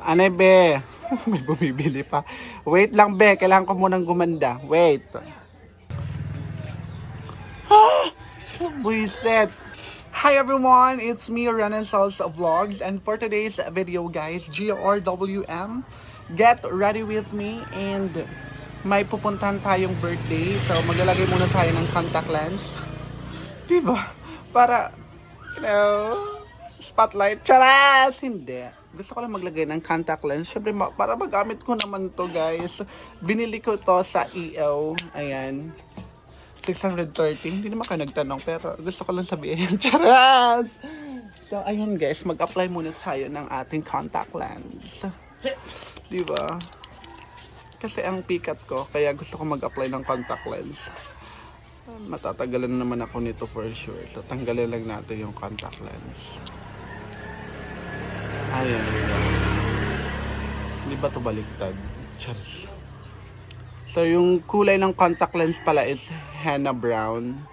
Ano be? May bumibili pa. Wait lang be, kailangan ko munang gumanda. Wait. Buisit. Hi everyone, it's me, Renan Salsa Vlogs, and for today's video guys, GRWM, get ready with me, and may pupuntahan tayong birthday, so maglalagay muna tayo ng contact lens. Diba? Para, spotlight. Charas! Hindi. Gusto ko lang maglagay ng contact lens. Siyempre, para magamit ko naman to guys. Binili ko to sa EO. Ayan. 630. Hindi naman kayo nagtanong, pero gusto ko lang sabihin. Charas! So, ayan guys. Mag-apply muna tayo ng ating contact lens. Diba? Kasi ang pikat ko, kaya gusto ko mag-apply ng contact lens. Matatagalan naman ako nito for sure. Tatanggalin lang natin yung contact lens. Ayan. Hindi ba ito baliktad? Charas. So, yung kulay ng contact lens pala is henna brown.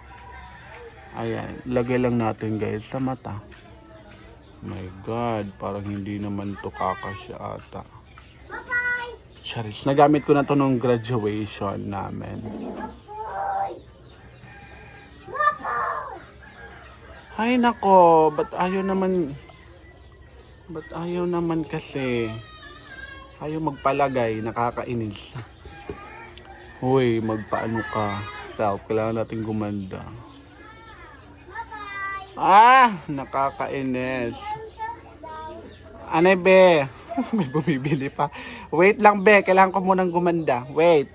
Ayan. Lagay lang natin guys sa mata. My God. Parang hindi naman ito kakasya ata. Charis. Nagamit ko na ito nung graduation namin. Ay nako. Ba't ayaw naman kasi. Ayaw magpalagay. Nakakainis. Hoy, magpaano ka? Self, kailangan natin gumanda. Nakakainis. Ano be? May bumibili pa. Wait lang be, kailangan ko munang gumanda. Wait.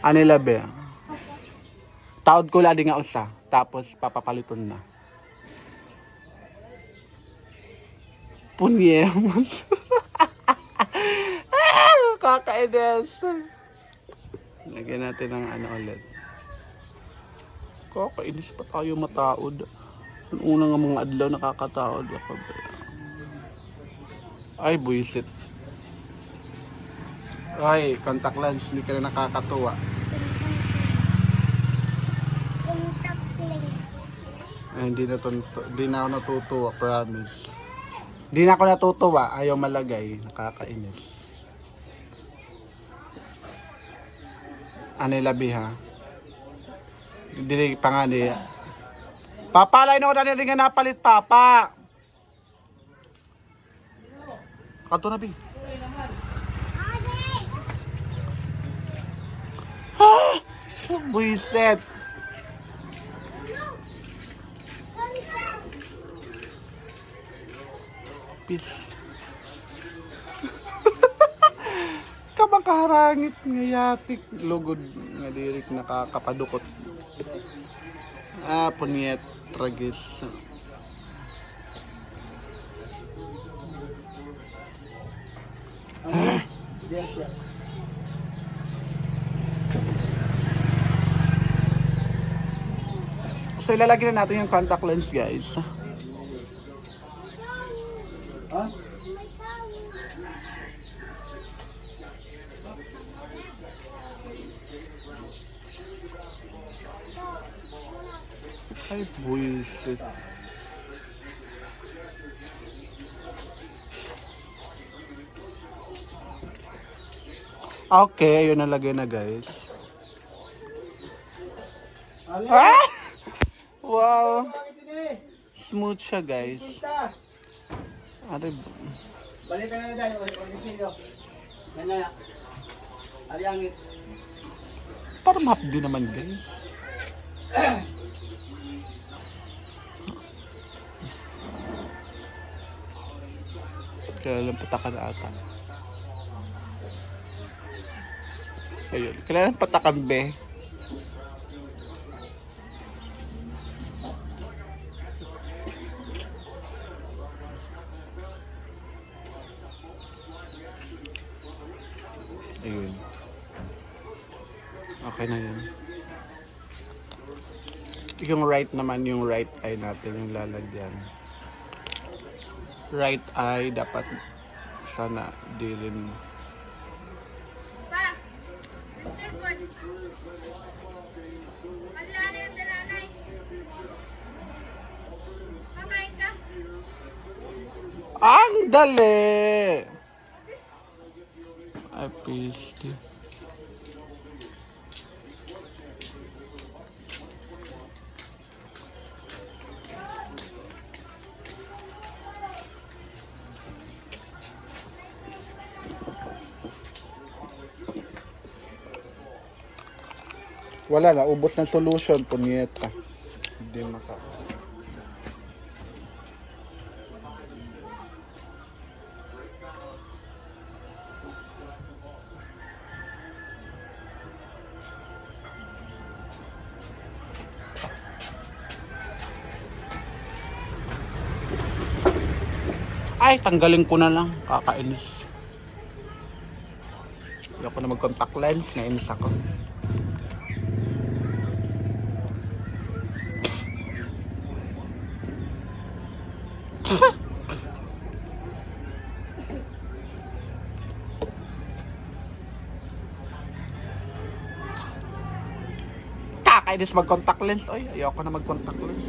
Ano be? Taod ko lang nga usa. Tapos papapaliton na. Punyemos. Kakainis. Lagyan natin ng ano ulit. Kakainis pa tayo mataod. Ang unang mga adlaw nakakataod ako. Ay, buisit. Ay, contact lens. Hindi ka na nakakatuwa. Ay, hindi na ako natutuwa, promise. Hindi na ako natutuwa. Ayaw malagay. Nakakainis. Ano labi ha? Hindi pa nga niya. Papa, lain ako na nga napalit, Papa. Kato na, Bing. Buiset. Peace. Makaharangit ngayatik lugod nga dirik nakakapadukot. Punyet tragis. So ilalagay na natin yung contact lens guys. Ay, bullshit. Okay, yun nalagay na guys. Wow! Smooth siya guys. Balik ka na dyan, ganyan. Aliyangit. Parang hapdi naman guys. Kailangan patakan ata. Ayun, kailangan patakan be. Ayun. Okay na yun. Yung right naman, yung right eye natin yung lalagyan. Right eye dapat sana di rin. Ang dali! Ay, piste. Wala na, ubos ng solution, punyeta. Hindi maka... Ay, tanggalin ko na lang. Kakainis. Hindi ako na mag-contact lens. Nainis ako. Kakainis mag-contact lens. Ay, ayoko na mag-contact lens.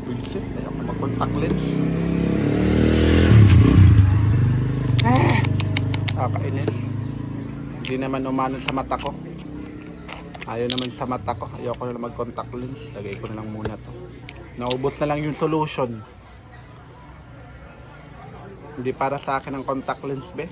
Buisit. Ayoko mag-contact lens. Kakainis. Hindi naman umanon sa mata ko. Ayaw naman sa mata ko. Ayoko na mag-contact lens. Lagay ko na lang muna to. Naubos na lang yung solution. Hindi para sa akin ang contact lens, be.